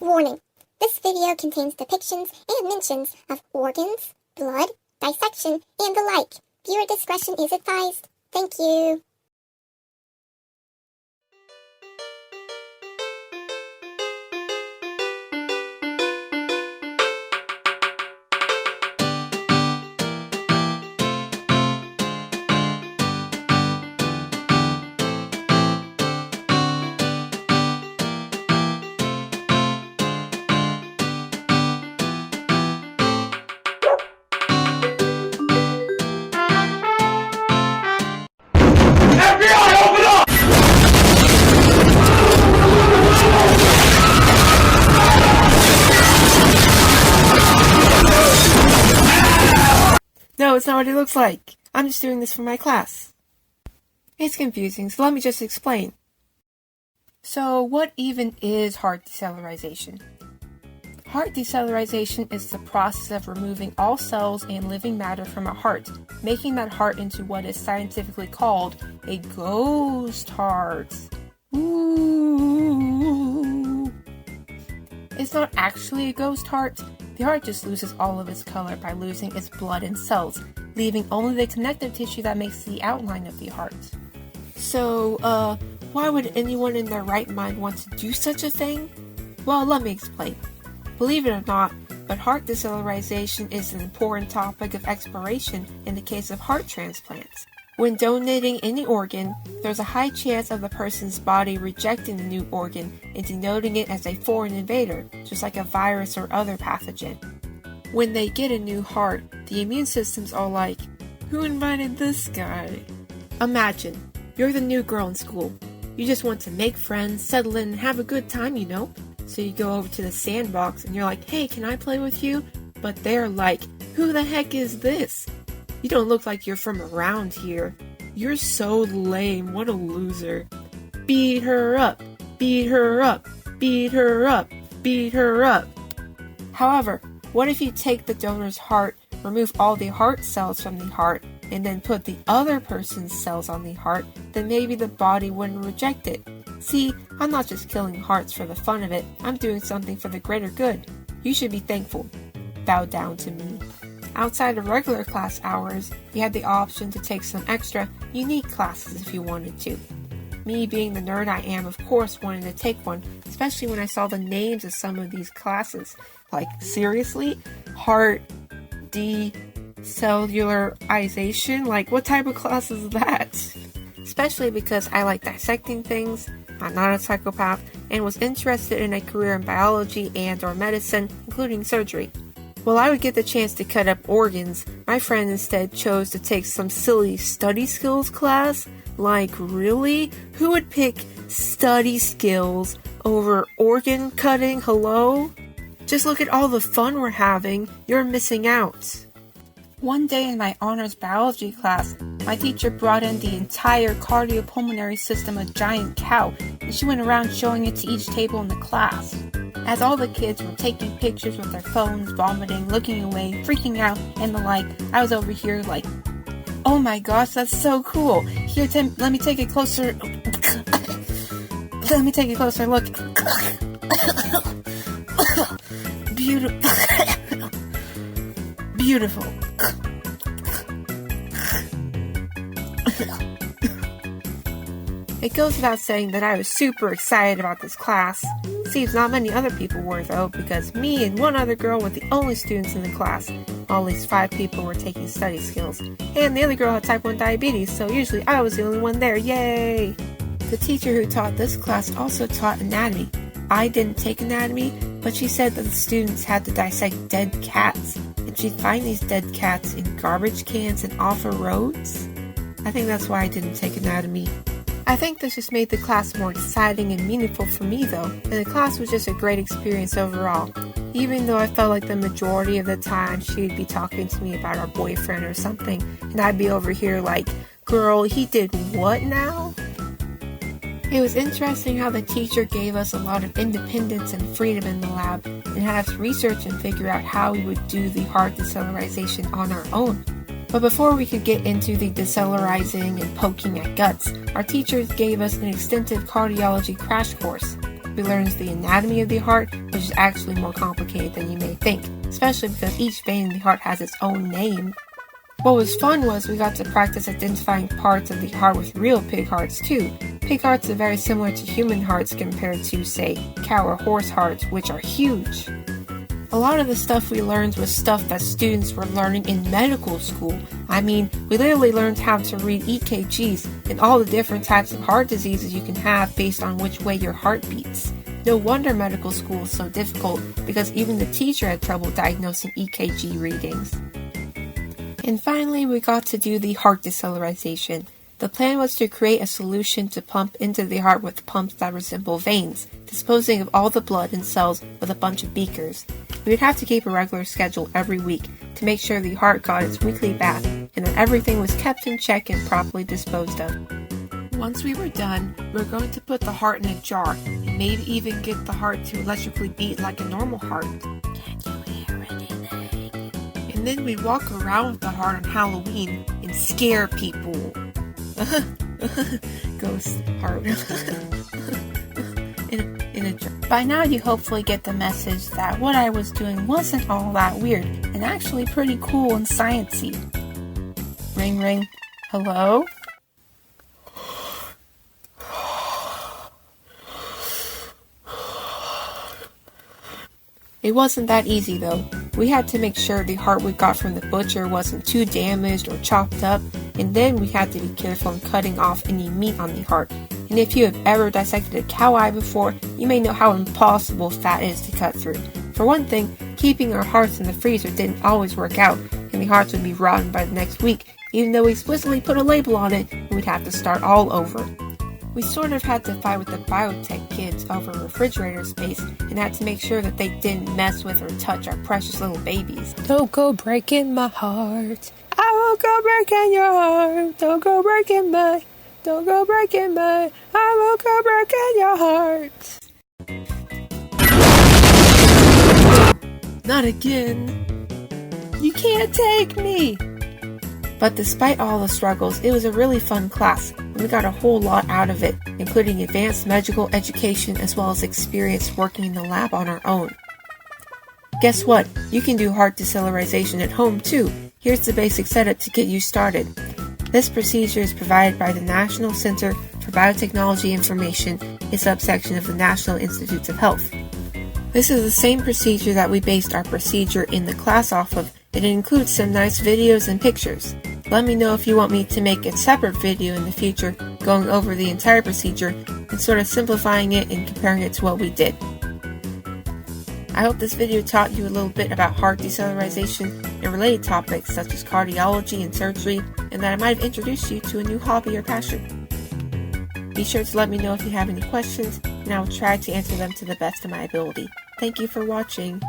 Warning: this video contains depictions and mentions of organs, blood, dissection, and the like. Viewer discretion is advised. Thank you. No, it's not what it looks like. I'm just doing this for my class. It's confusing, so let me just explain. So, what even is heart decellularization? Heart decellularization is the process of removing all cells and living matter from a heart, making that heart into what is scientifically called a ghost heart. Ooh. It's not actually a ghost heart. The heart just loses all of its color by losing its blood and cells, leaving only the connective tissue that makes the outline of the heart. So, why would anyone in their right mind want to do such a thing? Well, let me explain. Believe it or not, but heart decellularization is an important topic of exploration in the case of heart transplants. When donating any organ, there's a high chance of the person's body rejecting the new organ and denoting it as a foreign invader, just like a virus or other pathogen. When they get a new heart, the immune system's all like, "Who invited this guy?" Imagine, you're the new girl in school. You just want to make friends, settle in, and have a good time, you know? So you go over to the sandbox and you're like, "Hey, can I play with you?" But they're like, "Who the heck is this? You don't look like you're from around here. You're so lame, what a loser. Beat her up, beat her up, beat her up, beat her up." However, what if you take the donor's heart, remove all the heart cells from the heart, and then put the other person's cells on the heart? Then maybe the body wouldn't reject it. See, I'm not just killing hearts for the fun of it, I'm doing something for the greater good. You should be thankful. Bow down to me. Outside of regular class hours, you had the option to take some extra, unique classes if you wanted to. Me being the nerd I am, of course, wanted to take one, especially when I saw the names of some of these classes. Like, seriously? Heart Decellularization? Like, what type of class is that? Especially because I like dissecting things, I'm not a psychopath, and was interested in a career in biology and or medicine, including surgery. While I would get the chance to cut up organs, my friend instead chose to take some silly study skills class. Like, really? Who would pick study skills over organ cutting? Hello? Just look at all the fun we're having. You're missing out. One day in my honors biology class, my teacher brought in the entire cardiopulmonary system of a giant cow, and she went around showing it to each table in the class. As all the kids were taking pictures with their phones, vomiting, looking away, freaking out, and the like, I was over here like, "Oh my gosh, that's so cool. Here, Tim, let me take a closer... let me take a closer look. Beautiful. It goes without saying that I was super excited about this class. Seems not many other people were though, because me and one other girl were the only students in the class. At least 5 people were taking study skills, and the other girl had type 1 diabetes, so usually I was the only one there. Yay! The teacher who taught this class also taught anatomy. I didn't take anatomy, but she said that the students had to dissect dead cats, and she'd find these dead cats in garbage cans and off of roads. I think that's why I didn't take anatomy. I think this just made the class more exciting and meaningful for me though, and the class was just a great experience overall. Even though I felt like the majority of the time she'd be talking to me about our boyfriend or something, and I'd be over here like, "Girl, he did what now?" It was interesting how the teacher gave us a lot of independence and freedom in the lab, and had us research and figure out how we would do the heart decellularization on our own. But before we could get into the decellularizing and poking at guts, our teachers gave us an extensive cardiology crash course. We learned the anatomy of the heart, which which is actually more complicated than you may think, especially because each vein in the heart has its own name. What was fun was we got to practice identifying parts of the heart with real pig hearts too. Pig hearts are very similar to human hearts compared to, say, cow or horse hearts, which are huge. A lot of the stuff we learned was stuff that students were learning in medical school. I mean, we literally learned how to read EKGs and all the different types of heart diseases you can have based on which way your heart beats. No wonder medical school is so difficult, because even the teacher had trouble diagnosing EKG readings. And finally, we got to do the heart decellularization. The plan was to create a solution to pump into the heart with pumps that resemble veins, disposing of all the blood and cells with a bunch of beakers. We would have to keep a regular schedule every week to make sure the heart got its weekly bath and that everything was kept in check and properly disposed of. Once we were done, we were going to put the heart in a jar and maybe even get the heart to electrically beat like a normal heart. Can't you hear anything? And then we'd walk around with the heart on Halloween and scare people. Ghost heart. in a jar. By now you hopefully get the message that what I was doing wasn't all that weird and actually pretty cool and sciencey. Ring ring. Hello? It wasn't that easy though. We had to make sure the heart we got from the butcher wasn't too damaged or chopped up, and then we had to be careful in cutting off any meat on the heart. And if you have ever dissected a cow eye before, you may know how impossible fat is to cut through. For one thing, keeping our hearts in the freezer didn't always work out, and the hearts would be rotten by the next week, even though we explicitly put a label on it, and we'd have to start all over. We sort of had to fight with the biotech kids over refrigerator space and had to make sure that they didn't mess with or touch our precious little babies. Don't go breaking my heart. I won't go breaking your heart. Don't go breaking my. Don't go breaking my. I won't go breaking your heart. Not again. You can't take me. But despite all the struggles, it was a really fun class, and we got a whole lot out of it, including advanced medical education as well as experience working in the lab on our own. Guess what? You can do heart decellularization at home too. Here's the basic setup to get you started. This procedure is provided by the National Center for Biotechnology Information, a subsection of the National Institutes of Health. This is the same procedure that we based our procedure in the class off of, and it includes some nice videos and pictures. Let me know if you want me to make a separate video in the future going over the entire procedure and sort of simplifying it and comparing it to what we did. I hope this video taught you a little bit about heart decellularization and related topics such as cardiology and surgery, and that I might have introduced you to a new hobby or passion. Be sure to let me know if you have any questions, and I will try to answer them to the best of my ability. Thank you for watching.